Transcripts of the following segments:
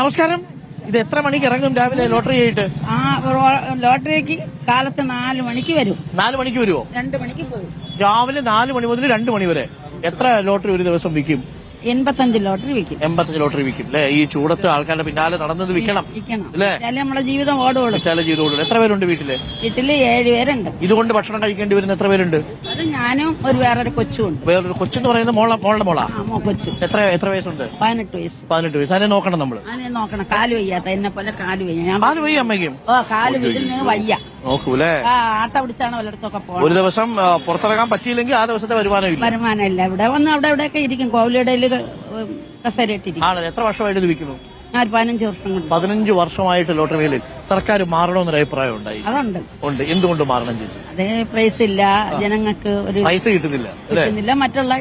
നമസ്കാരം. ഇത് എത്ര മണിക്ക് ഇറങ്ങും രാവിലെ ലോട്ടറി ആയിട്ട്? ലോട്ടറിക്ക് കാലത്ത് 4 മണിക്ക് വരും. 4 മണിക്ക് വരുമോ? 2 മണിക്ക് പോകും. രാവിലെ 4 മണി മുതൽ 2 മണി വരെ. എത്ര ലോട്ടറി ഒരു ദിവസം വിൽക്കും? 85 ലോട്ടറി വിൽക്കും. 85 ലോട്ടറി വിൽക്കും അല്ലെ? ഈ ചൂടത്ത് ആൾക്കാരുടെ പിന്നാലെ നടന്നത് വിൽക്കണം അല്ലേ? നമ്മളെ ജീവിതം ഓടുകയുള്ളൂ. ജീവിതം. എത്ര പേരുണ്ട് വീട്ടില്? വീട്ടില് 7 പേരുണ്ട്. ഇതുകൊണ്ട് ഭക്ഷണം കഴിക്കേണ്ടി വരുന്ന എത്ര പേരുണ്ട്? അത് ഞാനും വേറൊരു കൊച്ചുണ്ട്. വേറൊരു കൊച്ചെന്ന് പറയുന്നത് മോളുടെ മോളാ? കൊച്ചു. എത്ര വയസ്സുണ്ട്? 18 വയസ്സ്. 18 വയസ്സ്. അതിനെ നോക്കണം നമ്മള്. അതിനെ നോക്കണം. കാല് വയ്യാത്ത എന്നെ പോലെ കാല് വയ്യ. കാല് വയ്യ അമ്മയ്ക്കും? കാല് വിടുന്ന് വയ്യ. നോക്കൂലേ? ആട്ട പിടിച്ചാണ് വല്ലയിടത്തൊക്കെ പോകുന്നത്. ഒരു ദിവസം പുറത്തിറങ്ങാൻ പറ്റിയില്ലെങ്കിൽ ആ ദിവസത്തെ വരുമാനമില്ല. ഇവിടെ വന്ന് അവിടെയൊക്കെ ഇരിക്കും. കോവിലിടയിൽ കസേരയിട്ടിരിക്കും. ആണല്ലോ. എത്ര വർഷമായിട്ട് ഇത് വിൽക്കുന്നു? ഞാൻ 15 വർഷം കൊണ്ട്. 15 വർഷമായിട്ട് ലോട്ടറി മേഖലയിൽ സർക്കാർ മാറണമെന്നൊരു അഭിപ്രായം ഉണ്ടായി. അതുണ്ട്. എന്തുകൊണ്ട് മാറണം ചേച്ചി? അതേ പ്രൈസ് ഇല്ല, ജനങ്ങൾക്ക് ഒരു പൈസ കിട്ടുന്നില്ല, മറ്റുള്ള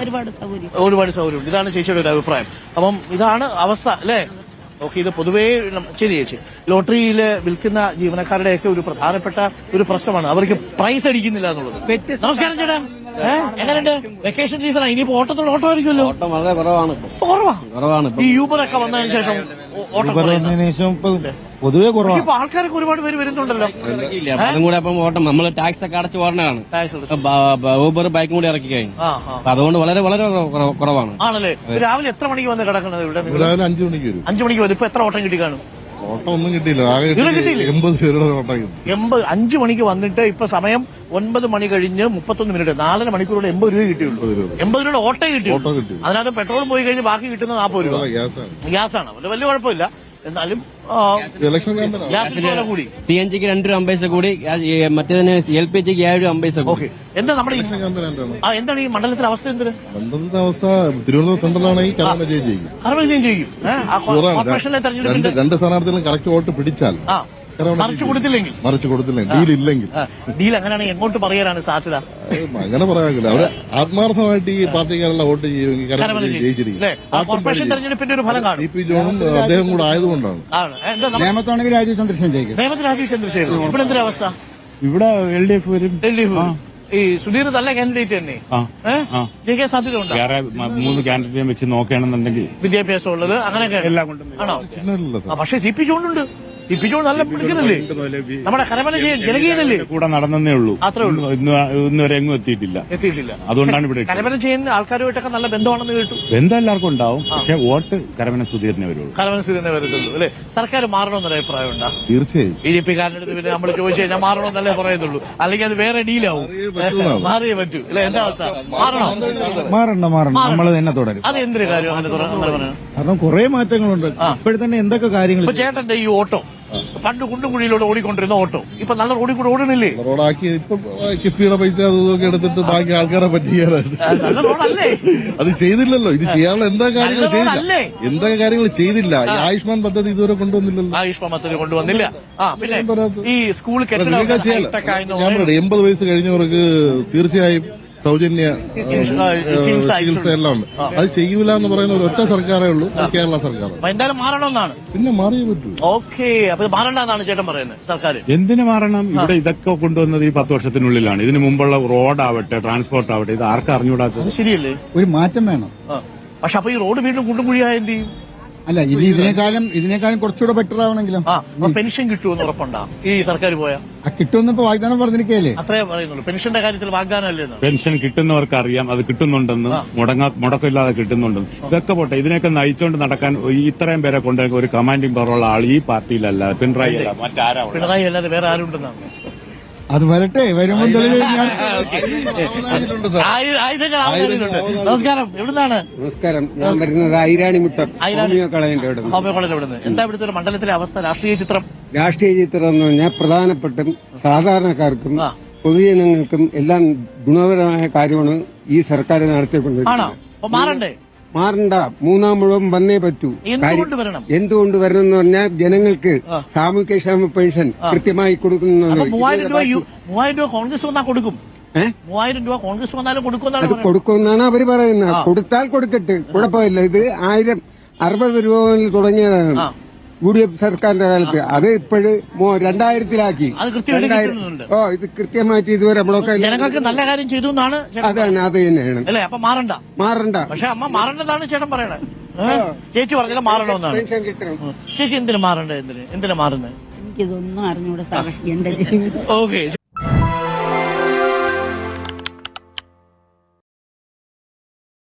ഒരുപാട് സൗകര്യം. ഇതാണ് ചേച്ചിയുടെ ഒരു അഭിപ്രായം. അപ്പം ഇതാണ് അവസ്ഥ അല്ലേ? ഓക്കെ. ഇത് പൊതുവേ ശരി ചേച്ചി, ലോട്ടറിയിൽ വിൽക്കുന്ന ജീവനക്കാരുടെയൊക്കെ ഒരു പ്രധാനപ്പെട്ട ഒരു പ്രശ്നമാണ് അവർക്ക് പ്രൈസ് അടിക്കുന്നില്ല എന്നുള്ളത്. നമസ്കാരം ചേട്ടാ. എങ്ങനെയുണ്ട്? വെക്കേഷൻ സീസണാണ്. ഇനിയിപ്പോ ഓട്ടത്തോട് ഓട്ടോ ആയിരിക്കുമല്ലോ? ഓട്ടം വളരെ കുറവാണ്. ഈ യൂബറൊക്കെ വന്നതിന് ശേഷം പൊതുവെ കുറവാണ്. ഇപ്പൊ ആൾക്കാരൊക്കെ ഒരുപാട് പേര് വരുന്നുണ്ടല്ലോ. അതും കൂടെ അപ്പം ഓട്ടം നമ്മള് ടാക്സ് ഒക്കെ അടച്ച് ഓടണതാണ്. ഊബർ ബൈക്കും കൂടി ഇറക്കി കഴിഞ്ഞു. അപ്പൊ അതുകൊണ്ട് വളരെ വളരെ കുറവാണ്. ആണല്ലേ? രാവിലെ എത്ര മണിക്ക് വന്ന് കിടക്കുന്നത് ഇവിടെ? രാവിലെ 5 മണിക്ക് വരും. 5 മണിക്ക് വരും. ഇപ്പൊ എത്ര ഓട്ടം കിട്ടി കാണും? ഓട്ടം ഒന്നും കിട്ടിയില്ല. ആകെ 80 പേരുടെ ഓട്ടം കിട്ടി. 5 മണിക്ക് വന്നിട്ട് ഇപ്പൊ സമയം 9 മണി കഴിഞ്ഞ് 31 മിനിറ്റ്. 4 മണിക്കൂറുള്ള 80 രൂപ കിട്ടിയുള്ളൂ. 80 രൂപയുടെ ഓട്ടേ കിട്ടിയുള്ളൂ. അതിനകത്ത് പെട്രോളും പോയി കഴിഞ്ഞ് ബാക്കി കിട്ടുന്നത് 40 രൂപ ഗ്യാസാണ്. അത് വലിയ കുഴപ്പമില്ല. എന്നാലും കൂടി CNGക്ക് 2 രൂപ 50 പൈസ കൂടി, മറ്റേതിന് LPGക്ക് 7 രൂപ 50 പൈസ കൂടി. എന്താ നമ്മുടെ എന്താണ് ഈ മണ്ഡലത്തിലെ അവസ്ഥ? എന്തിന് മണ്ഡലത്തിലെ അവസ്ഥ? തിരുവനന്തപുരം സെൻട്രലാണെങ്കിൽ കർമ്മജയം ചെയ്യും. കോർപ്പറേഷനിലെ തെരഞ്ഞെടുപ്പിൽ 2 സ്ഥാനാർത്ഥികളും കറക്റ്റ് വോട്ട് പിടിച്ചാൽ, മറിച്ചു കൊടുത്തില്ലെങ്കിൽ ഡീൽ അങ്ങനെയാണെങ്കിൽ എങ്ങോട്ട് പറയാനാണ് സാധ്യത? അങ്ങനെ പറയാനില്ല. അവര് ആത്മാർത്ഥമായിട്ട് ഈ പാർട്ടിക്കാരെല്ലാം വോട്ട് ചെയ്യുമെങ്കിൽ ജയിച്ചിരിക്കും. കോർപ്പറേഷൻ തെരഞ്ഞെടുപ്പിന്റെ ഒരു ഫലം കാണും. CP ജോണും അദ്ദേഹം കൂടെ ആയതുകൊണ്ടാണ്. നിയമത്താണെങ്കിൽ രാജീവ് ചന്ദ്രശേഖർ. രാജീവ് ചന്ദ്രശേഖർ. ഇവിടെ എന്തൊരു അവസ്ഥ? ഇവിടെ LDF വരും. ഈ സുധീർ നല്ല കാൻഡിഡേറ്റ് തന്നെ ജയിക്കാൻ സാധ്യത ഉണ്ട്. 3 കാൻഡിഡേറ്റ് വെച്ച് നോക്കുകയാണെന്നുണ്ടെങ്കിൽ വിദ്യാഭ്യാസം ഉള്ളത് അങ്ങനെയൊക്കെ എല്ലാം കൊണ്ടും ആണോ? പക്ഷെ CP ജോണുണ്ട്. CP ജോൺ നല്ല പിടിക്കുന്നില്ലേ? നമ്മുടെ കരമന ജനകീയനല്ലേ? കൂടെ നടന്നേ ഉള്ളൂ. അത്രേ ഉള്ളൂ. ഇന്ന് വരെ എങ്ങും എത്തിയിട്ടില്ല. അതുകൊണ്ടാണ് ഇവിടെ കരമന ചെയ്യുന്ന ആൾക്കാരുമായിട്ടൊക്കെ നല്ല ബന്ധമാണെന്ന് കേട്ടു. ബന്ധം എല്ലാവർക്കും ഉണ്ടാവും. പക്ഷെ വോട്ട് കരമന സുധീറിനെ വരുള്ളൂ. കരമന സുധീറിനെ വരത്തുള്ളൂ അല്ലെ? സർക്കാർ മാറണമെന്നൊരു അഭിപ്രായം ഉണ്ടാ? തീർച്ചയായും. BJP കാരനടുത്ത് പിന്നെ നമ്മൾ ചോദിച്ചു കഴിഞ്ഞാൽ മാറണമെന്നല്ലേ പറയത്തുള്ളൂ. അല്ലെങ്കിൽ അത് വേറെ ഡീലാവും. മാറിയേ പറ്റൂ അല്ലെ? എന്താ അവസ്ഥ? മാറണം. നമ്മൾ തന്നെ തുടരും. അത് എന്തൊരു കാര്യം അങ്ങനെ പറയാം? കാരണം കുറെ മാറ്റങ്ങളുണ്ട്. ഇപ്പോഴും തന്നെ എന്തൊക്കെ കാര്യങ്ങൾ. ഇപ്പൊ ചേട്ടന്റെ ഈ ഓട്ടോ പണ്ട് കുണ്ടും കുഴിയിലൂടെ ഓടിക്കൊണ്ടിരുന്ന ഓട്ടോ ഇപ്പൊ നല്ല റോഡിൽ കൂടെ ഓടുന്നില്ലേ? റോഡാക്കി ഇപ്പൊ കിഫ്ബിയുടെ പൈസ അതൊക്കെ എടുത്തിട്ട് ബാക്കി ആൾക്കാരെ പറ്റിക്കാനാണ്. നല്ല റോഡല്ലേ? അത് ചെയ്തില്ലല്ലോ. ഇത് ചെയ്യാനുള്ള എന്തൊക്കെ കാര്യങ്ങൾ ചെയ്തില്ല. ഈ ആയുഷ്മാൻ പദ്ധതി ഇതുവരെ കൊണ്ടുവന്നില്ലല്ലോ. ആയുഷ്മാൻ പദ്ധതി കൊണ്ടുവന്നില്ല. പിന്നെ ഈ സ്കൂൾ ഞാൻ 80 വയസ്സ് കഴിഞ്ഞവർക്ക് തീർച്ചയായും സൗജന്യ ചികിത്സ എല്ലാം ഉണ്ട്. അത് ചെയ്യൂല എന്ന് പറയുന്ന ഒരൊറ്റ സർക്കാരേ ഉള്ളൂ, കേരള സർക്കാർ. എന്തായാലും മാറണമെന്നാണ്. പിന്നെ മാറിയേ പറ്റൂ. ഓക്കെ. അപ്പൊ മാറണ്ടെന്നാണ് ചേട്ടൻ പറയുന്നത്. സർക്കാർ എന്തിനു മാറണം? ഇവിടെ ഇതൊക്കെ കൊണ്ടുവന്നത് ഈ 10 വർഷത്തിനുള്ളിലാണ്. ഇതിന് മുമ്പുള്ള റോഡാവട്ടെ, ട്രാൻസ്പോർട്ട് ആവട്ടെ, ഇത് ആർക്കും അറിഞ്ഞുകൂടാത്തത്. ശരിയല്ലേ? ഒരു മാറ്റം വേണം. പക്ഷെ അപ്പൊ ഈ റോഡ് വീണ്ടും കുണ്ടും കുഴിയായ എന്ത് ചെയ്യും? അല്ല, ഇനി ഇതിനേക്കാളും കുറച്ചുകൂടെ ബെറ്റർ ആവണമെങ്കിലും പെൻഷൻ കിട്ടുമെന്ന് ഉറപ്പുണ്ടാ ഈ സർക്കാർ പോയാ? കിട്ടുമെന്നിപ്പോ വാഗ്ദാനം പറഞ്ഞിരിക്കല്ലേ? അത്രേ പറയുന്നുള്ളൂ. പെൻഷന്റെ കാര്യത്തിൽ വാഗ്ദാനമല്ലേ? പെൻഷൻ കിട്ടുന്നവർക്ക് അറിയാം അത് കിട്ടുന്നുണ്ടെന്ന്, മുടക്കമില്ലാതെ കിട്ടുന്നുണ്ടെന്ന്. ഇതൊക്കെ പോട്ടെ, ഇതിനൊക്കെ നയിച്ചുകൊണ്ട് നടക്കാൻ ഇത്രയും പേരെ കൊണ്ടുവരുന്ന ഒരു കമാൻഡിംഗ് പവറുള്ള ആൾ ഈ പാർട്ടിയിലല്ല, പിണറായി അല്ല, മറ്റാരാ? പിണറായി അല്ലാതെ വേറെ ആരുണ്ടെന്നാണ്? അത് വരട്ടെ, വരുമ്പോൾ നമസ്കാരം. എവിടുന്നാണ്? നമസ്കാരം. ഞാൻ വരുന്നത് ഐരാണിമുട്ടം ഹോമിയോ കോളേജിന്റെ അവിടെ. എന്താ ഇവിടുത്തെ ഒരു മണ്ഡലത്തിലെ അവസ്ഥ? രാഷ്ട്രീയ ചിത്രം എന്ന് പറഞ്ഞാൽ പ്രധാനപ്പെട്ടും സാധാരണക്കാർക്കും പൊതുജനങ്ങൾക്കും എല്ലാം ഗുണപരമായ കാര്യമാണ് ഈ സർക്കാർ നടത്തിക്കൊണ്ടിരിക്കുന്നത്. മാറണ്ട. 3-ാം മുഴുവൻ വന്നേ പറ്റൂ. എന്തുകൊണ്ട് വരണം എന്ന് പറഞ്ഞാൽ ജനങ്ങൾക്ക് സാമൂഹ്യക്ഷേമ പെൻഷൻ കൃത്യമായി കൊടുക്കുന്നത്. 3000 രൂപ കോൺഗ്രസ് വന്നാൽ കൊടുക്കും. 3000 രൂപ കോൺഗ്രസ് വന്നാലും അത് കൊടുക്കുമെന്നാണ് അവര് പറയുന്നത്. കൊടുത്താൽ കൊടുക്കട്ടെ, കുഴപ്പമില്ല. ഇത് 60 രൂപ തുടങ്ങിയതാണ്. UDF സർക്കാരിന്റെ കാലത്ത്. അത് ഇപ്പോഴ് 2000-ലാക്കി. അത് കൃത്യമായിട്ട് കിട്ടുന്നുണ്ട്. ഇത് കൃത്യമായിട്ട് ഇതുവരെ നമ്മളൊക്കെ ജനങ്ങൾക്ക് നല്ല കാര്യം ചെയ്തു എന്നാണ് അതാണ് അത് തന്നെയാണ്. അല്ലേ? അപ്പൊ മാറണ്ട. പക്ഷെ അമ്മ മാറേണ്ടതാണ് ചേട്ടൻ പറയണേ. ചേച്ചി പറഞ്ഞാൽ മാറണമെന്നാണ്. പെൻഷൻ കിട്ടണം. ചേച്ചി എന്തിനു മാറണ്ടേ? എന്തിനു മാറുന്നത്? എനിക്കിതൊന്നും അറിഞ്ഞൂടെ സാറേ എന്റെ ജീവിതം. ഓക്കെ.